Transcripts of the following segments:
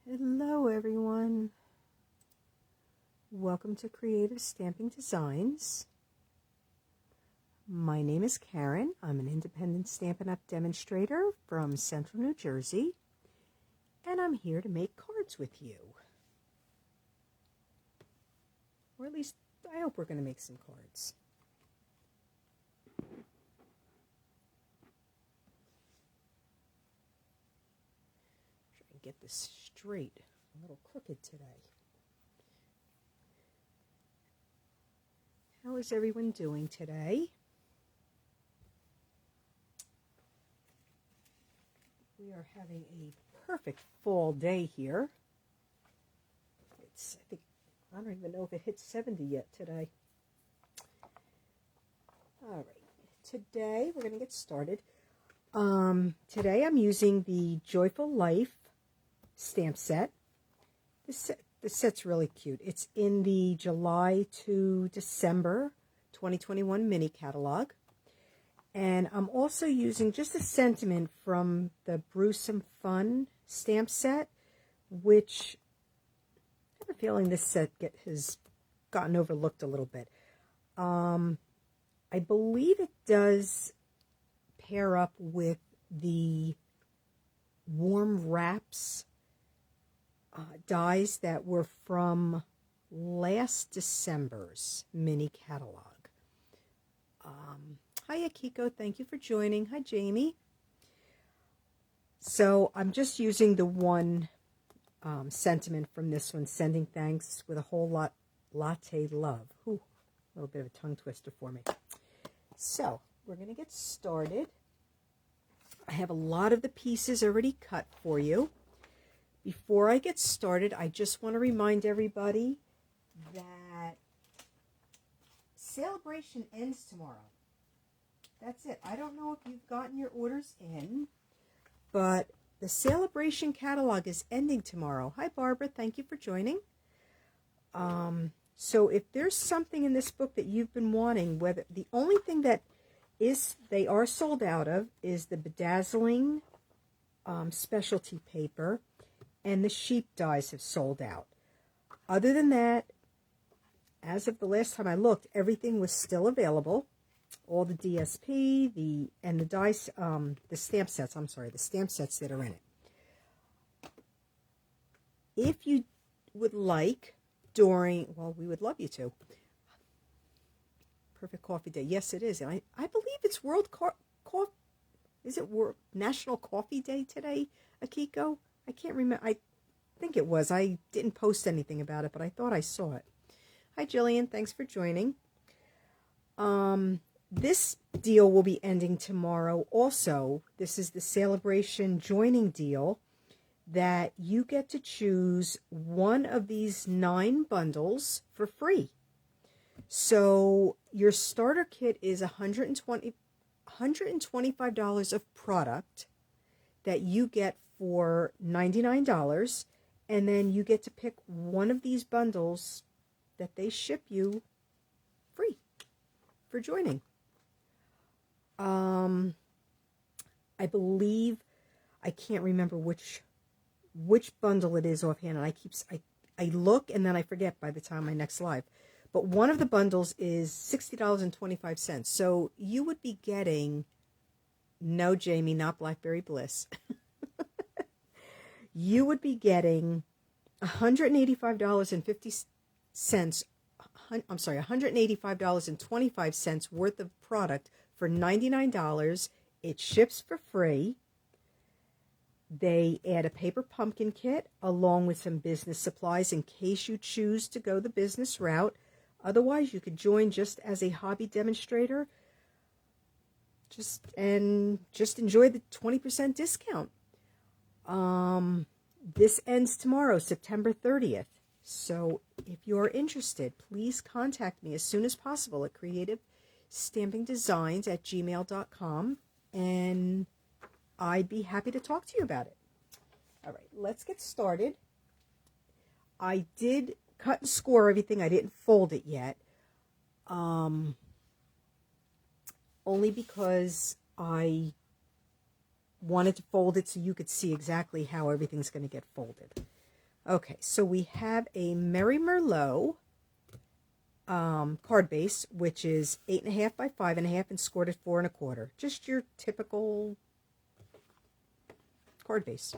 Hello everyone. Welcome to Creative Stamping Designs. My name is Karen. I'm an independent Stampin' Up! Demonstrator from Central New Jersey, and I'm here to make cards with you. Or at least I hope we're going to make some cards. Try and get this straight. A little crooked today. How is everyone doing today? We are having a perfect fall day here. I don't even know if it hit 70 yet today. All right, today we're going to get started. Today I'm using the Joyful Life stamp set. This set's really cute. It's in the July to December 2021 mini catalog. And I'm also using just a sentiment from the Brewsome Fun stamp set, which I have a feeling this set has gotten overlooked a little bit. I believe it does pair up with the Warm Wraps dies that were from last December's mini catalog. Hi Akiko, thank you for joining. Hi Jamie. So I'm just using the one sentiment from this one, sending thanks with a whole lot latte love. Ooh, a little bit of a tongue twister for me. So we're going to get started. I have a lot of the pieces already cut for you. Before I get started, I just want to remind everybody that celebration ends tomorrow. That's it. I don't know if you've gotten your orders in, but the celebration catalog is ending tomorrow. Hi, Barbara. Thank you for joining. So if there's something in this book that you've been wanting, whether the only thing that they are sold out of is the bedazzling specialty paper, and the sheep dies have sold out. Other than that, as of the last time I looked, everything was still available. All the DSP, the dice, the stamp sets. I'm sorry, the stamp sets that are in it. If you would like, well, we would love you to. Perfect Coffee Day. Yes, it is. And I believe it's National Coffee Day today, Akiko? I can't remember. I think it was. I didn't post anything about it, but I thought I saw it. Hi, Jillian. Thanks for joining. This deal will be ending tomorrow. Also, this is the Celebration joining deal that you get to choose one of these 9 bundles for free. So your starter kit is $125 of product that you get for $99, and then you get to pick one of these bundles that they ship you free for joining. I believe, I can't remember which bundle it is offhand, and I look and then I forget by the time my next live. But one of the bundles is $60.25. So you would be getting, no, Jamie, not Blackberry Bliss. You would be getting $185.50. I'm sorry, $185.25 worth of product for $99. It ships for free. They add a paper pumpkin kit along with some business supplies in case you choose to go the business route. Otherwise, you could join just as a hobby demonstrator. Just enjoy the 20% discount. This ends tomorrow, September 30th. So if you're interested, please contact me as soon as possible at creativestampingdesigns@gmail.com, and I'd be happy to talk to you about it. All right, let's get started. I did cut and score everything. I didn't fold it yet. Only because I wanted to fold it so you could see exactly how everything's going to get folded. Okay, so we have a Merry Merlot card base, which is 8.5 by 5.5 and scored at 4 1/4. Just your typical card base.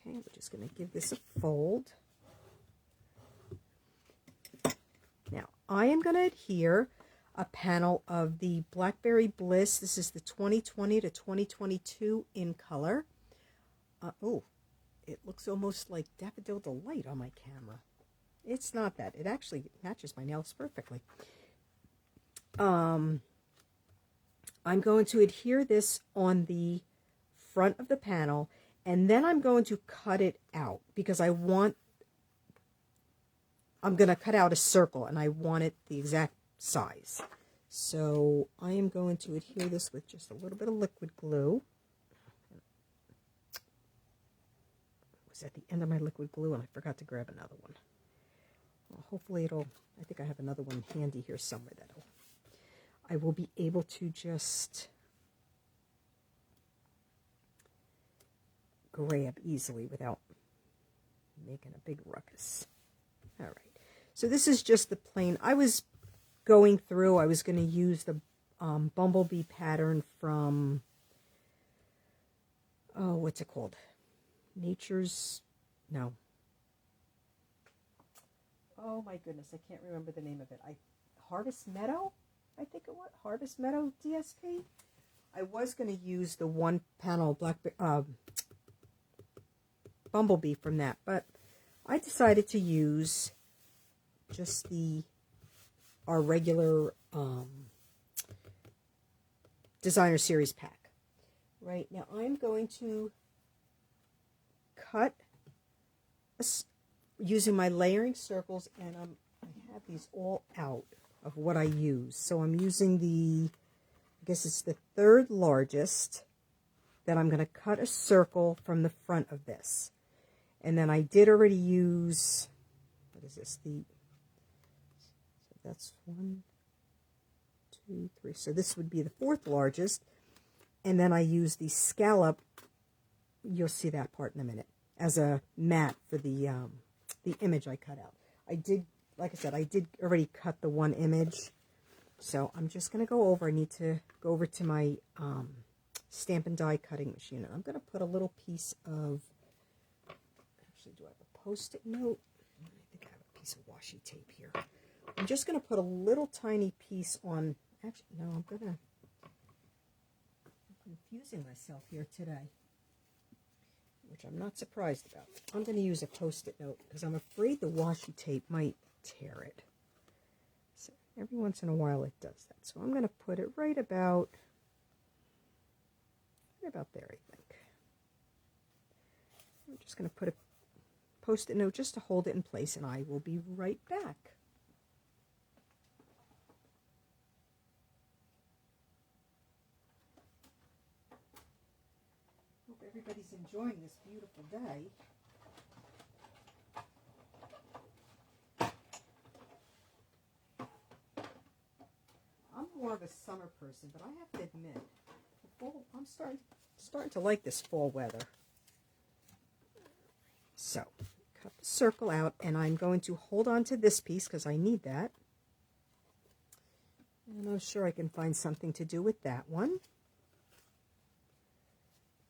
Okay, we're just going to give this a fold. Now, I am going to adhere a panel of the Blackberry Bliss. This is the 2020 to 2022 in color. Oh, it looks almost like Daffodil Delight on my camera. It's not that. It actually matches my nails perfectly. I'm going to adhere this on the front of the panel, and then I'm going to cut it out because I'm going to cut out a circle, and I want it the exact size. So I am going to adhere this with just a little bit of liquid glue. It was at the end of my liquid glue, and I forgot to grab another one. Well, hopefully I think I have another one handy here somewhere I will be able to just grab easily without making a big ruckus. All right. So this is just the plain. I was going through, I was going to use the Bumblebee pattern from, oh, what's it called? Oh my goodness, I can't remember the name of it. Harvest Meadow, I think it was. Harvest Meadow DSP. I was going to use the one panel Bumblebee from that, but I decided to use just our regular designer series pack. Right now I'm going to cut using my layering circles, and I have these all out of what I use. So I'm using I guess it's the third largest. Then I'm going to cut a circle from the front of this. And then I did already use, what is this? So that's 1, 2, 3. So this would be the fourth largest. And then I use the scallop, you'll see that part in a minute, as a mat for the image I cut out. I did, like I said, I did already cut the one image. So I'm just going to go over. I need to go over to my Stampin' Die cutting machine. And I'm going to put a little piece of, actually, do I have a Post-it note? I think I have a piece of washi tape here. I'm just going to put a little tiny piece on, actually, no, I'm confusing myself here today, which I'm not surprised about. I'm going to use a Post-it note because I'm afraid the washi tape might tear it. So every once in a while it does that. So I'm going to put it right about there, I think. I'm just going to put a Post-it note just to hold it in place, and I will be right back. Hope everybody's enjoying this beautiful day. I'm more of a summer person, but I have to admit, I'm starting to like this fall weather. So, cut the circle out, and I'm going to hold on to this piece because I need that. And I'm sure I can find something to do with that one.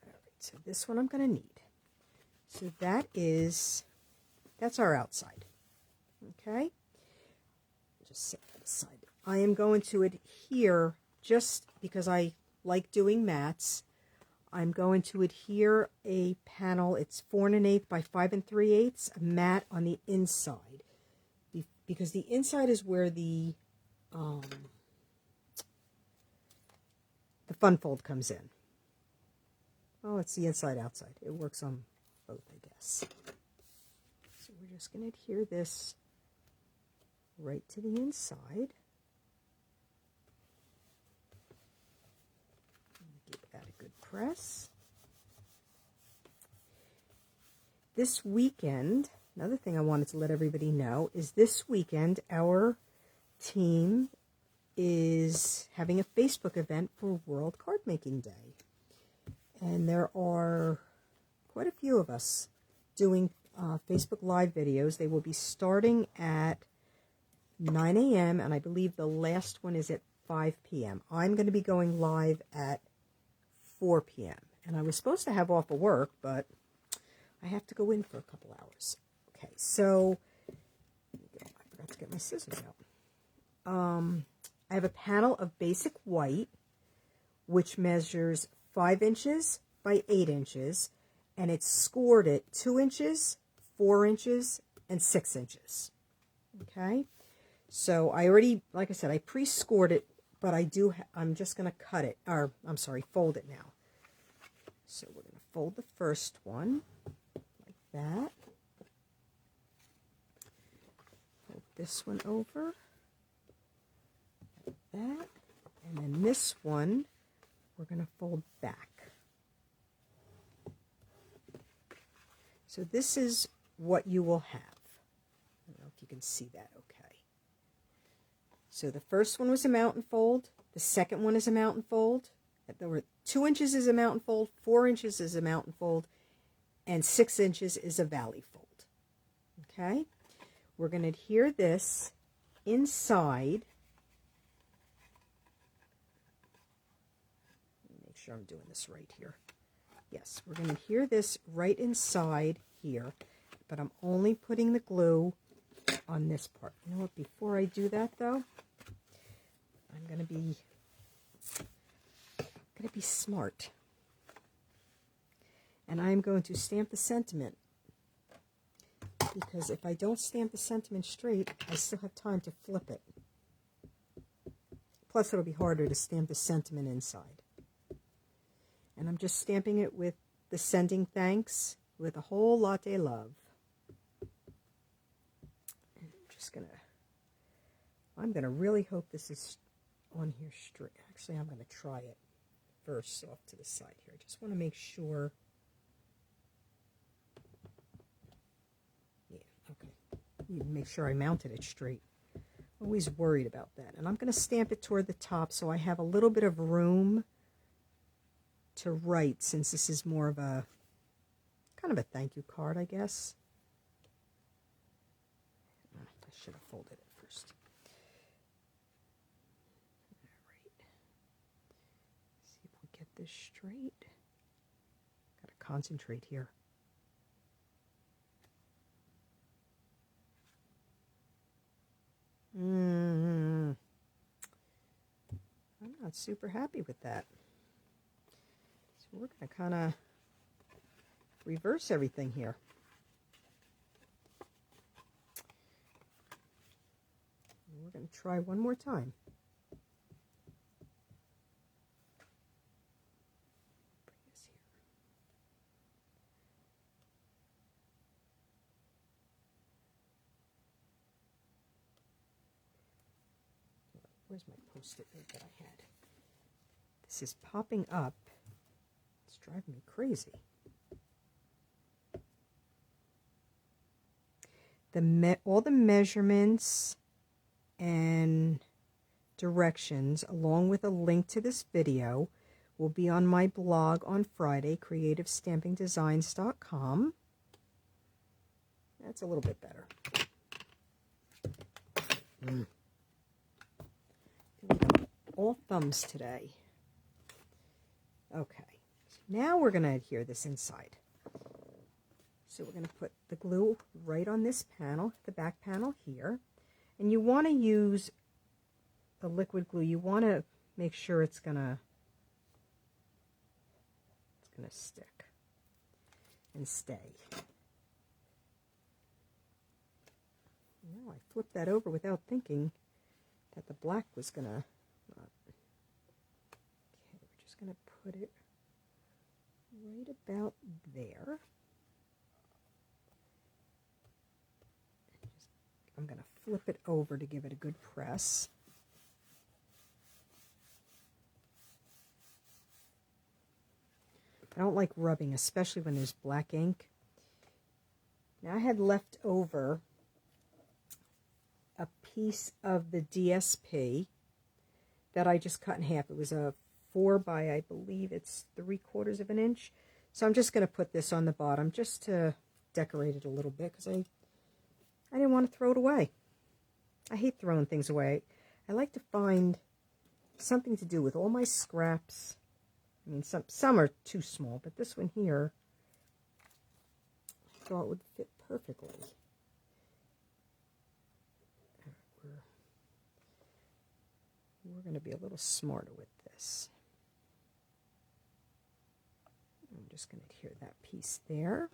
All right, so this one I'm going to need. So that's our outside. Okay? Just set that aside. I am going to adhere, just because I like doing mats, I'm going to adhere a panel. It's 4 1/8 by 5 3/8, a mat on the inside, because the inside is where the fun fold comes in. Oh, it's the inside outside. It works on both, I guess. So we're just going to adhere this right to the inside. Give that a good press. This weekend, another thing I wanted to let everybody know is this weekend our team is having a Facebook event for World Card Making Day. And there are quite a few of us doing Facebook Live videos. They will be starting at 9 a.m. and I believe the last one is at 5 p.m. I'm going to be going live at 4 p.m. And I was supposed to have off of work, but I have to go in for a couple hours. Okay, so I forgot to get my scissors out. I have a panel of basic white, which measures 5 inches by 8 inches, and it's scored at 2 inches, 4 inches, and 6 inches. Okay, so I already, like I said, I pre-scored it, but I'm just going to cut it, or I'm sorry, fold it now. So we're going to fold the first one like that. Fold this one over like that, and then this one we're going to fold back. So this is what you will have. I don't know if you can see that okay. So the first one was a mountain fold. The second one is a mountain fold. There were 2 inches is a mountain fold, 4 inches is a mountain fold, and 6 inches is a valley fold. Okay? We're going to adhere this inside. Make sure I'm doing this right here. Yes, we're going to adhere this right inside here, but I'm only putting the glue on this part. You know what, before I do that though, I'm going to be smart. And I'm going to stamp the sentiment, because if I don't stamp the sentiment straight, I still have time to flip it. Plus it'll be harder to stamp the sentiment inside. And I'm just stamping it with the Sending Thanks with a whole latte love. And I'm gonna really hope this is on here straight. Actually, I'm gonna try it first off to the side here. I just want to make sure. Yeah, okay. Need to make sure I mounted it straight. Always worried about that. And I'm going to stamp it toward the top so I have a little bit of room to write, since this is more of a kind of a thank you card, I guess. I should have folded it first. Get this straight. Gotta concentrate here. I'm not super happy with that. So we're gonna kind of reverse everything here. And we're gonna try one more time. Where's my Post-it note that I had? This is popping up. It's driving me crazy. All the measurements and directions, along with a link to this video, will be on my blog on Friday, creativestampingdesigns.com. That's a little bit better. All thumbs today. Okay, so now we're going to adhere this inside. So we're going to put the glue right on this panel, the back panel here. And you want to use the liquid glue. You want to make sure it's going to stick and stay. Now I flipped that over without thinking that the black was going to... Okay, we're just going to put it right about there. I'm going to flip it over to give it a good press. I don't like rubbing, especially when there's black ink. Now I had left over a piece of the DSP that I just cut in half. It was a 4 by, I believe it's 3/4 of an inch. So I'm just going to put this on the bottom just to decorate it a little bit because I didn't want to throw it away. I hate throwing things away. I like to find something to do with all my scraps. I mean, some are too small, but this one here I thought would fit perfectly. We're going to be a little smarter with this. I'm just going to adhere that piece there.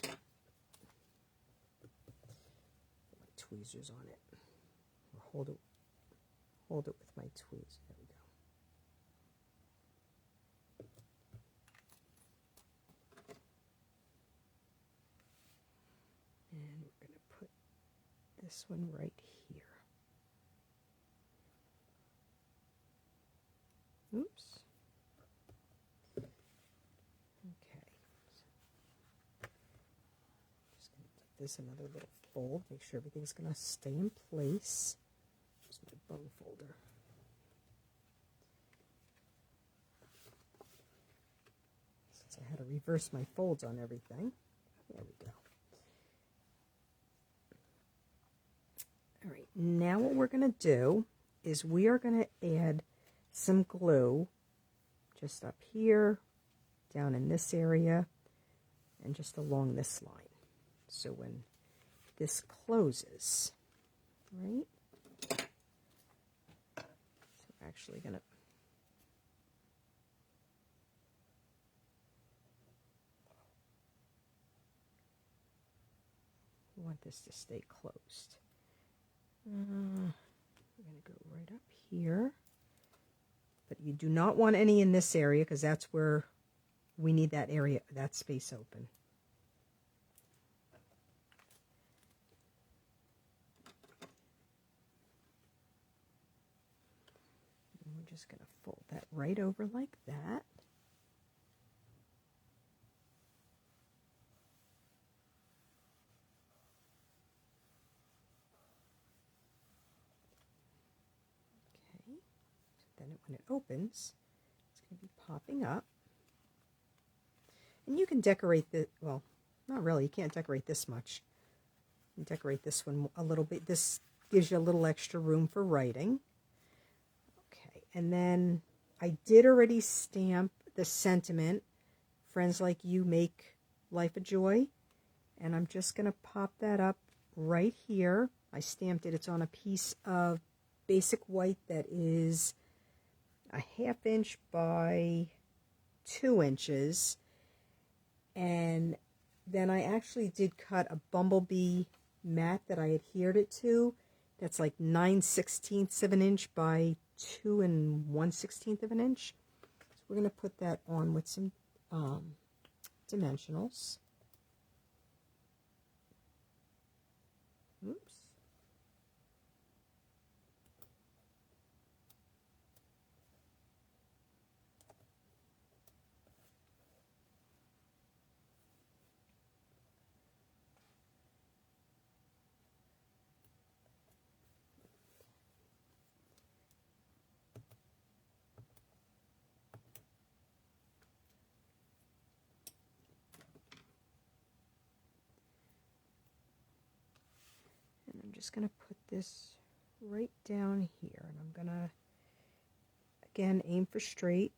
My tweezers on it. Or hold it with my tweezers. There we go. And we're going to put this one right here. Oops. Okay. Just going to give this another little fold. Make sure everything's going to stay in place. Here's my bow folder. Since I had to reverse my folds on everything. There we go. All right, now what we're going to do is we are going to add some glue just up here, down in this area, and just along this line. So when this closes, right? So we're actually going to want this to stay closed. We're going to go right up here. But you do not want any in this area because that's where we need that area, that space open. And we're just going to fold that right over like that. Then when it opens, it's going to be popping up. And you can decorate the, well, not really, you can't decorate this much. You can decorate this one a little bit. This gives you a little extra room for writing. Okay, and then I did already stamp the sentiment, "Friends like you make life a joy." And I'm just going to pop that up right here. I stamped it. It's on a piece of basic white that is a 1/2 inch by 2 inches, and then I actually did cut a bumblebee mat that I adhered it to. That's like 9/16 of an inch by 2 1/16 of an inch. So we're going to put that on with some dimensionals. Oops. I'm just going to put this right down here, and I'm going to, again, aim for straight.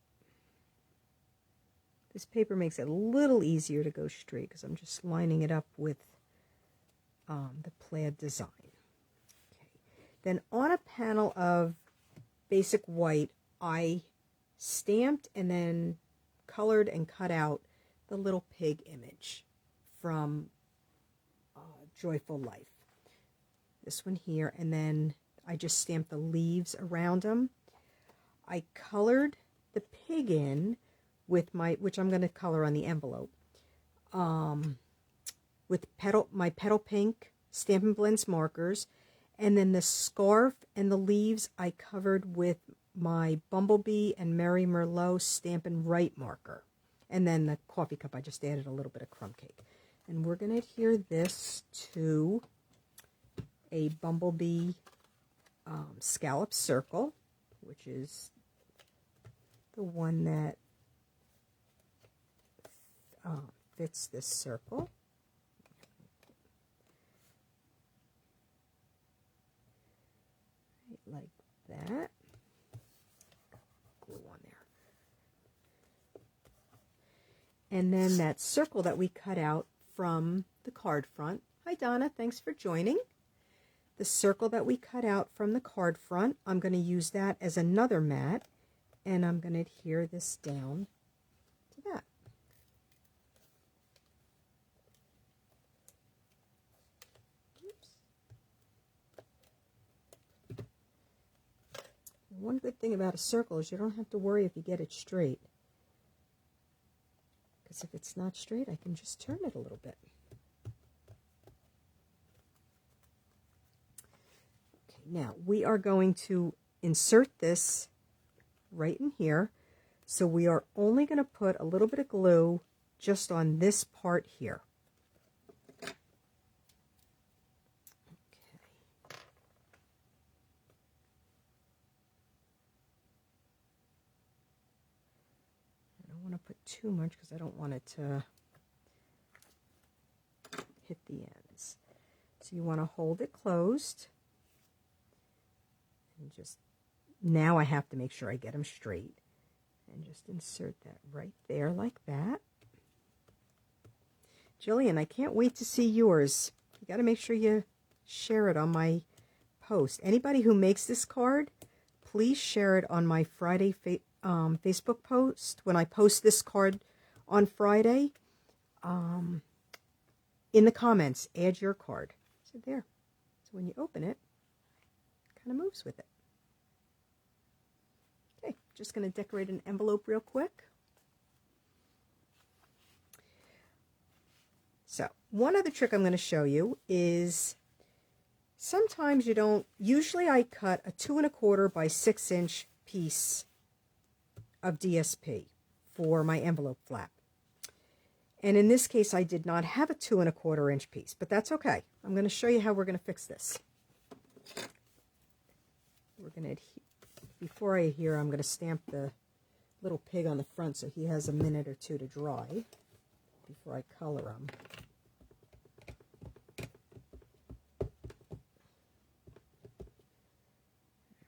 This paper makes it a little easier to go straight because I'm just lining it up with the plaid design. Okay. Then on a panel of basic white, I stamped and then colored and cut out the little pig image from Joyful Life. This one here, and then I just stamped the leaves around them. I colored the pig in with my, which I'm going to color on the envelope, with my Petal Pink Stampin' Blends markers, and then the scarf and the leaves I covered with my Bumblebee and Merry Merlot Stampin' Right marker, and then the coffee cup I just added a little bit of crumb cake. And we're going to adhere this to a Bumblebee scallop circle, which is the one that fits this circle. Right, like that. Glue on there. And then that circle that we cut out from the card front. Hi Donna, thanks for joining. The circle that we cut out from the card front, I'm going to use that as another mat, and I'm going to adhere this down to that. Oops. One good thing about a circle is you don't have to worry if you get it straight. Because if it's not straight, I can just turn it a little bit. Okay, now we are going to insert this right in here. So we are only going to put a little bit of glue just on this part here. Okay. I don't want to put too much because I don't want it to hit the ends. So you want to hold it closed. And just, now I have to make sure I get them straight. And just insert that right there like that. Jillian, I can't wait to see yours. You got to make sure you share it on my post. Anybody who makes this card, please share it on my Friday Facebook post. When I post this card on Friday, in the comments, add your card. So there. So when you open it, it kind of moves with it. Okay, just going to decorate an envelope real quick. So, one other trick I'm going to show you is sometimes you don't, usually I cut a 2 1/4 by 6 inch piece of DSP for my envelope flap. And in this case, I did not have a 2 1/4 inch piece, but that's okay. I'm going to show you how we're going to fix this. We're going to adhere. Before I adhere, I'm going to stamp the little pig on the front so he has a minute or two to dry before I color him.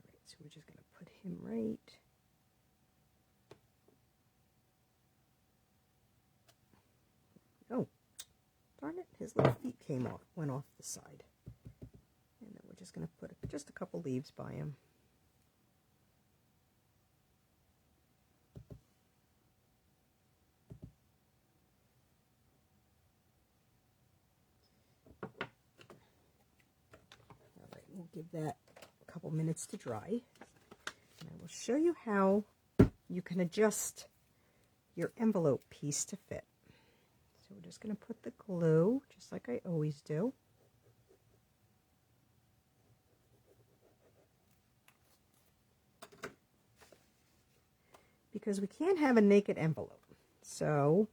Alright, so we're just going to put him right. Oh, darn it, his little feet went off the side. And then we're just going to put just a couple leaves by him. We'll give that a couple minutes to dry. And I will show you how you can adjust your envelope piece to fit. So we're just going to put the glue, just like I always do. Because we can't have a naked envelope. So,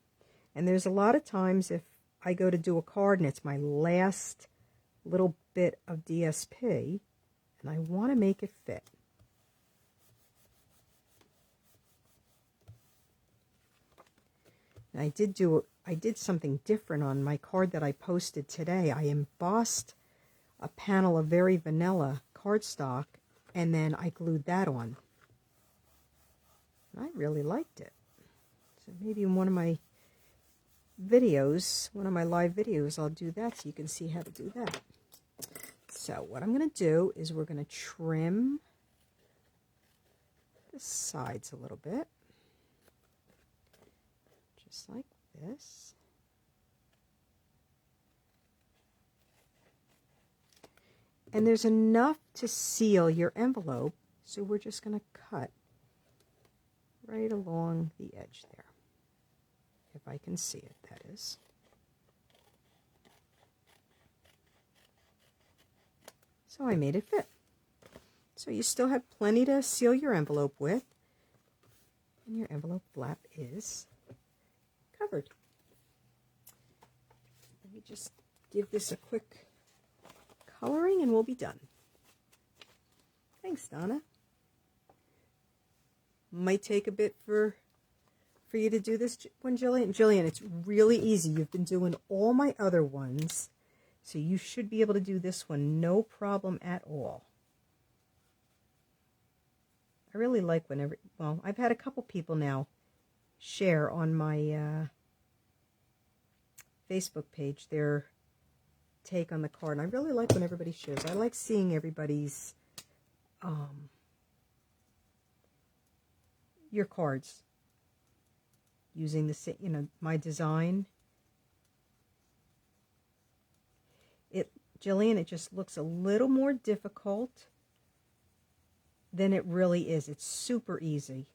and there's a lot of times if I go to do a card and it's my last little bit of DSP and I want to make it fit. And I did something different on my card that I posted today. I embossed a panel of Very Vanilla cardstock and then I glued that on. I really liked it. So maybe in one of my videos, one of my live videos, I'll do that so you can see how to do that. So what I'm going to do is we're going to trim the sides a little bit. Just like this. And there's enough to seal your envelope, so we're just going to cut right along the edge there. If I can see it, that is. So I made it fit. So you still have plenty to seal your envelope with, and your envelope flap is covered. Let me just give this a quick coloring and we'll be done. Thanks, Donna. Might take a bit for for you to do this one, Jillian? Jillian, it's really easy. You've been doing all my other ones, so you should be able to do this one no problem at all. I really like whenever, well, I've had a couple people now share on my Facebook page their take on the card, and I really like when everybody shares. I like seeing everybody's your cards using the, you know, my design. Jillian, it just looks a little more difficult than it really is. It's super easy.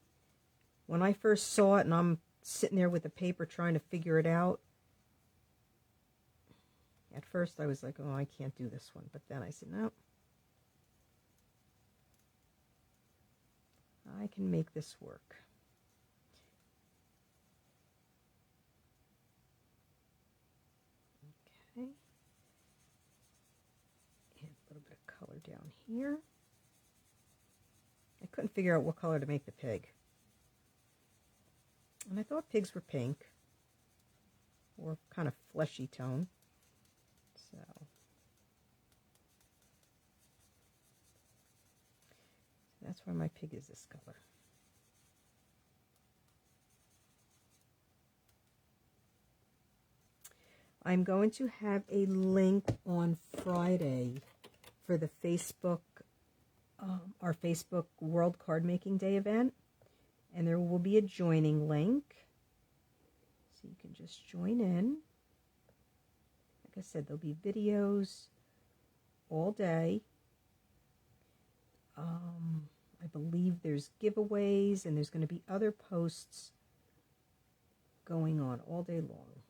When I first saw it and I'm sitting there with the paper trying to figure it out, at first I was like, oh, I can't do this one. But then I said, no, I can make this work. Okay. And a little bit of color down here. I couldn't figure out what color to make the pig. And I thought pigs were pink, or kind of fleshy tone. So that's why my pig is this color. I'm going to have a link on Friday for the Facebook, our Facebook World Card Making Day event. And there will be a joining link. So you can just join in. Like I said, there'll be videos all day. I believe there's giveaways and there's going to be other posts going on all day long.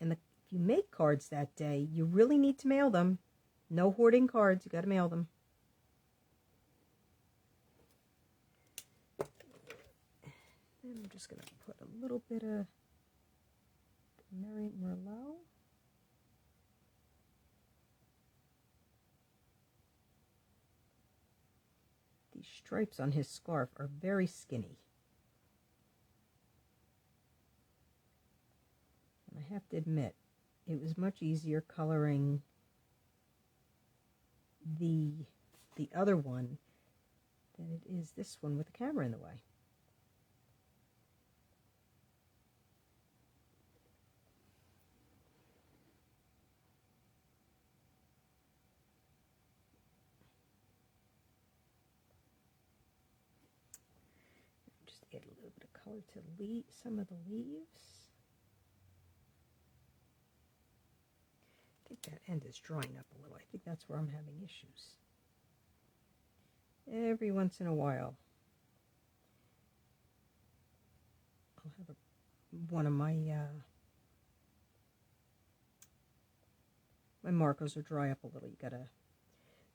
And if you make cards that day, you really need to mail them. No hoarding cards. You got to mail them. And I'm just going to put a little bit of Merry Merlot. These stripes on his scarf are very skinny. And I have to admit, it was much easier coloring the other one than it is this one with the camera in the way. Just add a little bit of color to some of the leaves. I think that end is drying up a little. I think that's where I'm having issues. Every once in a while, I'll have one of my my markers will dry up a little.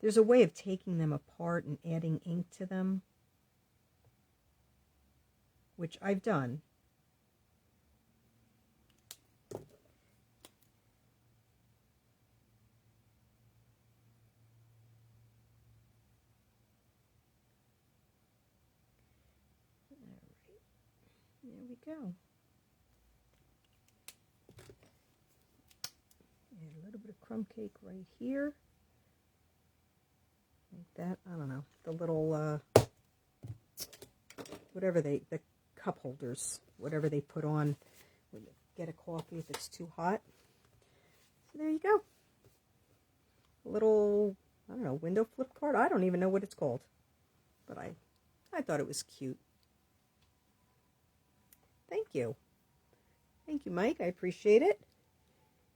There's a way of taking them apart and adding ink to them, which I've done. There we go. And a little bit of crumb cake right here. Like that. I don't know. The little, whatever the cup holders, whatever they put on when you get a coffee if it's too hot. So there you go. A little, I don't know, window flip card. I don't even know what it's called. But I thought it was cute. Thank you. Thank you, Mike. I appreciate it.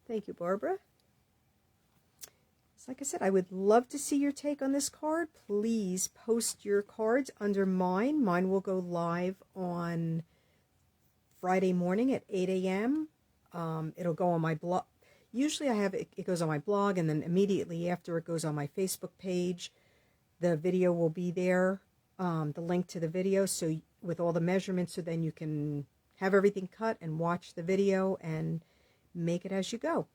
Thank you, Barbara. So like I said, I would love to see your take on this card. Please post your cards under mine. Mine will go live on Friday morning at 8 a.m. It'll go on my blog. Usually I have it goes on my blog, and then immediately after it goes on my Facebook page. The video will be there, the link to the video, so with all the measurements, so then you can have everything cut and watch the video and make it as you go.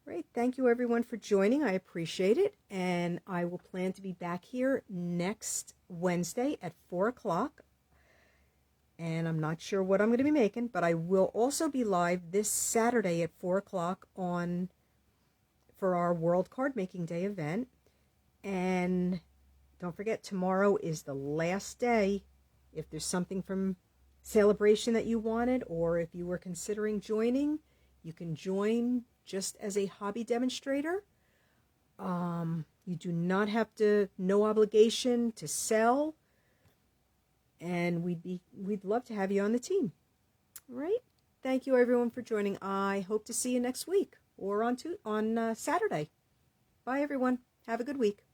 Great. Thank you, everyone, for joining. I appreciate it. And I will plan to be back here next Wednesday at 4 o'clock. and I'm not sure what I'm going to be making, but I will also be live this Saturday at 4 o'clock for our World Card Making Day event. And don't forget, tomorrow is the last day. If there's something from Celebration that you wanted, or if you were considering joining, you can join just as a hobby demonstrator. You do not have to, no obligation to sell, and we'd love to have you on the team. All right? Thank you everyone for joining. I hope to see you next week or on Saturday. Bye everyone. Have a good week.